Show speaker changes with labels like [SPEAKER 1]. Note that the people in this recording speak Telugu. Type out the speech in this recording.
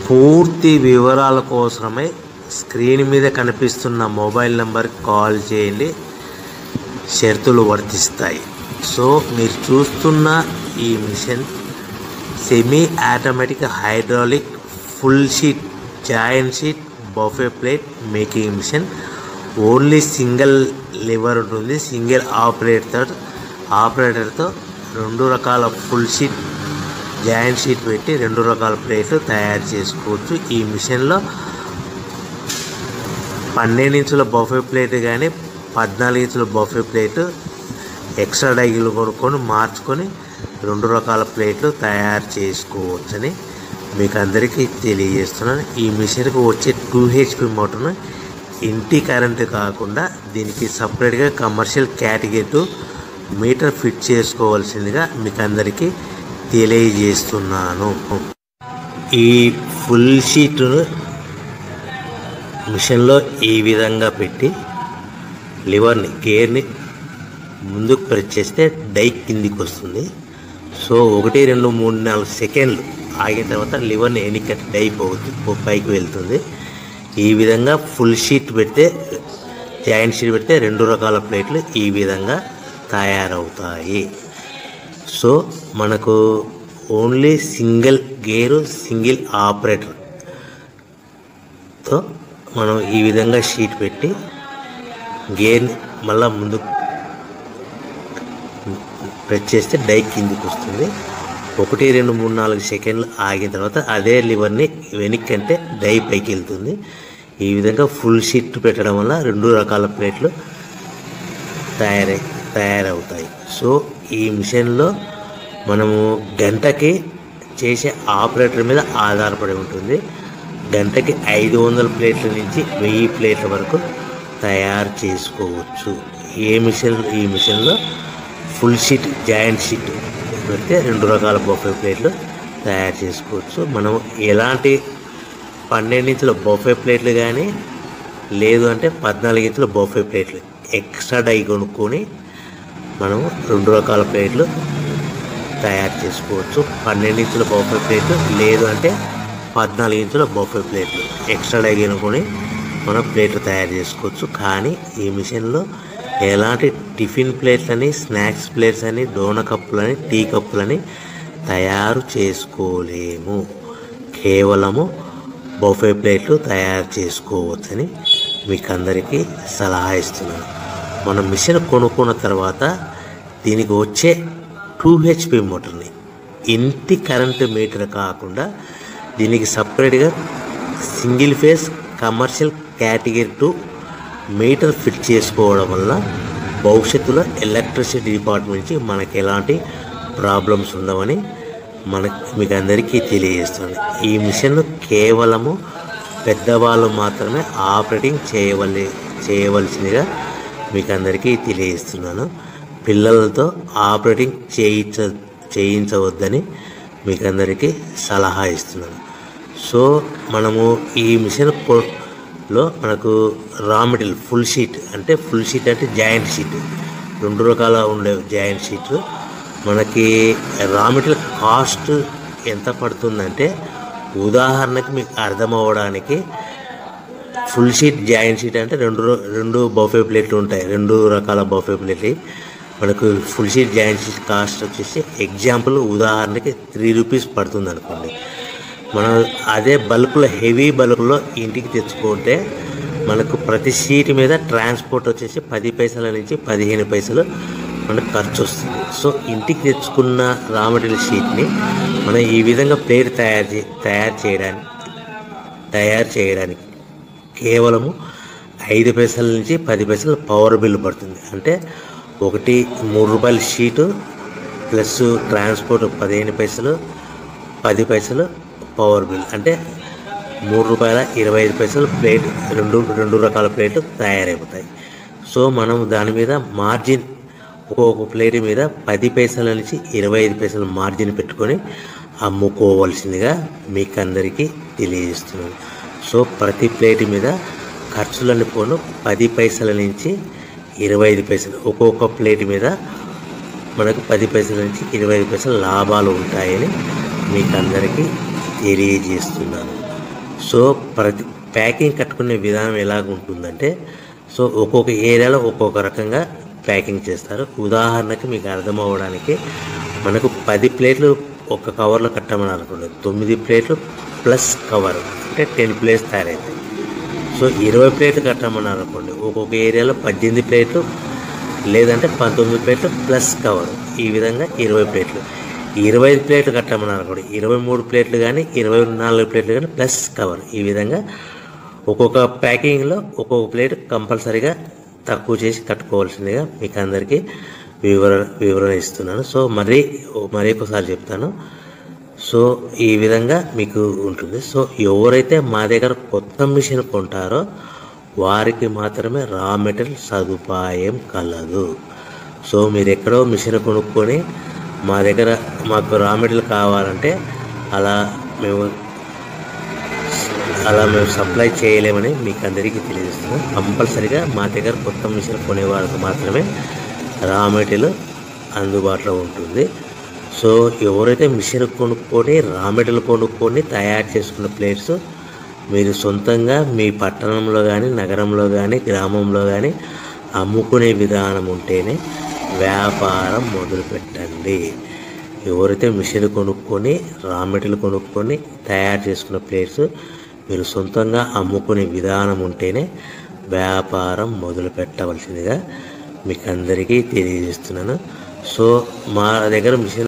[SPEAKER 1] పూర్తి వివరాల కోసమై స్క్రీన్ మీద కనిపిస్తున్న మొబైల్ నెంబర్కి కాల్ చేయండి. షరతులు వర్తిస్తాయి. సో మీరు చూస్తున్న ఈ machine semi automatic hydraulic full sheet joint sheet buffet plate making machine. Only single lever ఉంటుంది. సింగిల్ ఆపరేటర్తో 2 రకాల ఫుల్ షీట్ జాయింట్ షీట్ పెట్టి 2 రకాల ప్లేట్లు తయారు చేసుకోవచ్చు. ఈ మిషన్లో 12 ఇంచుల బఫే ప్లేట్ కానీ 14 ఇంచుల బఫే ప్లేటు ఎక్స్ట్రా డైలు కొనుక్కొని మార్చుకొని 2 రకాల ప్లేట్లు తయారు చేసుకోవచ్చని మీకు అందరికీ తెలియజేస్తున్నాను. ఈ మిషన్కి వచ్చే 2 HP మోటార్ను ఇంటి కరెంటు కాకుండా దీనికి సపరేట్గా కమర్షియల్ కేటగిరీ మీటర్ ఫిట్ చేసుకోవాల్సిందిగా మీకు అందరికీ తెలియజేస్తున్నాను. ఈ ఫుల్ షీట్ మిషన్లో ఈ విధంగా పెట్టి లివర్ని గేర్ని ముందుకు ప్రెస్ చేస్తే డై కిందికి వస్తుంది. సో 1 2 3 4 సెకండ్లు ఆగిన తర్వాత లివర్ని వెనక్కి డై పైకి వెళ్తుంది. ఈ విధంగా ఫుల్ షీట్ పెడితే జాయింట్ షీట్ పెడితే 2 రకాల ప్లేట్లు ఈ విధంగా తయారవుతాయి. సో మనకు ఓన్లీ సింగిల్ గేరు సింగిల్ ఆపరేటర్తో మనం ఈ విధంగా షీట్ పెట్టి గేర్ని మళ్ళీ ముందుకు ప్రెస్ చేస్తే డై కిందికి వస్తుంది. 1 2 3 4 సెకండ్లు ఆగిన తర్వాత అదే లివర్ని వెనక్కి అంటే డై పైకి వెళ్తుంది. ఈ విధంగా ఫుల్ షీట్ పెట్టడం వల్ల 2 రకాల ప్లేట్లు తయారవుతాయి. సో ఈ మిషన్లో మనము గంటకి చేసే ఆపరేటర్ మీద ఆధారపడి ఉంటుంది. గంటకి 500 ప్లేట్ల నుంచి 1000 ప్లేట్ల వరకు తయారు చేసుకోవచ్చు. ఈ మిషన్లో ఫుల్ షీట్ జాయింట్ షీట్ పెడితే 2 రకాల బఫే ప్లేట్లు తయారు చేసుకోవచ్చు. మనం ఎలాంటి 12 ఇంచుల బఫే ప్లేట్లు కానీ లేదు అంటే 14 ఇంచుల బఫే ప్లేట్లు ఎక్స్ట్రా డై కొనుక్కొని మనం 2 రకాల ప్లేట్లు తయారు చేసుకోవచ్చు. 12 ఇంచుల బఫే ప్లేట్లు లేదు అంటే 14 ఇంచుల బఫే ప్లేట్లు ఎక్స్ట్రా డై కొనుక్కొని మనం ప్లేట్లు తయారు చేసుకోవచ్చు. కానీ ఈ మిషన్లో ఎలాంటి టిఫిన్ ప్లేట్లని స్నాక్స్ ప్లేట్స్ అని డోన కప్పులని టీ కప్పులని తయారు చేసుకోలేము. కేవలము బఫే ప్లేట్లు తయారు చేసుకోవచ్చని మీకు అందరికీ సలహా ఇస్తున్నాను. మనం మిషన్ కొనుక్కున్న తర్వాత దీనికి వచ్చే 2 HP మోటార్ని ఇంటి కరెంటు మీటర్ కాకుండా దీనికి సపరేట్గా single phase commercial category 2 metre fit చేసుకోవడం వల్ల భవిష్యత్తులో ఎలక్ట్రిసిటీ డిపార్ట్మెంట్ నుంచి మనకి ఎలాంటి ప్రాబ్లమ్స్ ఉండవని మీకు అందరికీ తెలియజేస్తుంది. ఈ మిషన్ కేవలము పెద్దవాళ్ళు మాత్రమే ఆపరేటింగ్ చేయవలసిందిగా మీకు అందరికీ తెలియజేస్తున్నాను. పిల్లలతో ఆపరేటింగ్ చేయించవద్దని మీకు అందరికీ సలహా ఇస్తున్నాను. సో మనము ఈ మిషన్లో మనకు రా మెటీరియల్ ఫుల్ షీట్ అంటే జాయింట్ షీట్ 2 రకాల ఉండే జాయింట్ షీట్ మనకి రా మెటీరియల్ కాస్ట్ ఎంత పడుతుందంటే ఉదాహరణకి మీకు అర్థమవ్వడానికి ఫుల్ షీట్ జాయింట్ షీట్ అంటే 2 బఫే ప్లేట్లు ఉంటాయి. 2 రకాల బఫే ప్లేట్లు మనకు full sheet joint sheet cost వచ్చేసి ఎగ్జాంపుల్ ఉదాహరణకి 3 రూపీస్ పడుతుంది అనుకోండి. మనం అదే బల్క్లో హెవీ బల్క్లో ఇంటికి తెచ్చుకుంటే మనకు ప్రతి షీట్ మీద ట్రాన్స్పోర్ట్ వచ్చేసి 10 పైసల నుంచి 15 పైసలు మనకు ఖర్చు వస్తుంది. సో ఇంటికి తెచ్చుకున్న రా మెటీరియల్ షీట్ని మనం ఈ విధంగా ప్లేట్ తయారు చేయడానికి కేవలము 5 పైసల నుంచి 10 పైసలు పవర్ బిల్ పడుతుంది. అంటే 3 రూపాయల షీటు ప్లస్ ట్రాన్స్పోర్ట్ 15 పైసలు 10 పైసలు పవర్ బిల్ అంటే 3 రూపాయల 25 పైసలు ప్లేట్ 2 రకాల ప్లేట్లు తయారైపోతాయి. సో మనం దాని మీద మార్జిన్ ఒక్కొక్క ప్లేట్ మీద 10 పైసల నుంచి 25 పైసలు మార్జిన్ పెట్టుకొని అమ్ముకోవాల్సిందిగా మీకు అందరికీ తెలియజేస్తున్నాను. సో ప్రతి ప్లేట్ మీద ఖర్చులన్నీ పోను 10 పైసల నుంచి 25 పైసలు ఒక్కొక్క ప్లేట్ మీద మనకు 10 పైసల నుంచి 25 పైసలు లాభాలు ఉంటాయని మీకు అందరికీ తెలియజేస్తున్నాను. సో ప్రతి ప్యాకింగ్ కట్టుకునే విధానం ఎలాగ ఉంటుందంటే, సో ఒక్కొక్క ఏరియాలో ఒక్కొక్క రకంగా ప్యాకింగ్ చేస్తారు. ఉదాహరణకి మీకు అర్థం అవ్వడానికి, మనకు 10 ప్లేట్లు ఒక కవర్లో కట్టమని అనుకోండి, 9 ప్లేట్లు ప్లస్ కవర్ అంటే 10 ప్లేట్స్ తయారవుతాయి. సో 20 ప్లేట్లు కట్టమని అనుకోండి, ఒక్కొక్క ఏరియాలో 18 ప్లేట్లు లేదంటే 19 ప్లేట్లు ప్లస్ కవర్, ఈ విధంగా 20 ప్లేట్లు. 25 ప్లేట్లు కట్టమని అనుకోండి, 23 ప్లేట్లు కానీ 24 ప్లేట్లు కానీ ప్లస్ కవర్, ఈ విధంగా ఒక్కొక్క ప్యాకింగ్లో ఒక్కొక్క ప్లేట్ కంపల్సరీగా తక్కువ చేసి కట్టుకోవాల్సిందిగా మీకు అందరికీ వివరణ ఇస్తున్నాను. సో మరి ఒకసారి చెప్తాను. సో ఈ విధంగా మీకు ఉంటుంది. సో ఎవరైతే మా దగ్గర కొత్త మిషన్ కొంటారో వారికి మాత్రమే రా మెటీరియల్ సదుపాయం కలదు. సో మీరు ఎక్కడో మిషన్ కొనుక్కొని మా దగ్గర మాకు రా మెటీరియల్ కావాలంటే అలా మేము సప్లై చేయలేమని మీకు అందరికీ తెలియజేస్తున్నాం. కంపల్సరీగా మా దగ్గర కొత్త మిషన్ కొనే వాళ్ళకి మాత్రమే రా మెటీరియల్ అందుబాటులో ఉంటుంది. సో ఎవరైతే మిషన్ కొనుక్కొని రా మెటీరియల్ కొనుక్కొని తయారు చేసుకున్న ప్లేట్స్ మీరు సొంతంగా మీ పట్టణంలో కానీ నగరంలో కానీ గ్రామంలో కానీ అమ్ముకునే విధానం ఉంటేనే వ్యాపారం మొదలుపెట్టండి. ఎవరైతే మిషన్ కొనుక్కొని రా మెటీరియల్ కొనుక్కొని తయారు చేసుకున్న ప్లేట్స్ మీరు సొంతంగా అమ్ముకునే విధానం ఉంటేనే వ్యాపారం మొదలు పెట్టవలసిందిగా మీకు అందరికీ తెలియజేస్తున్నాను. సో మా దగ్గర మిషన్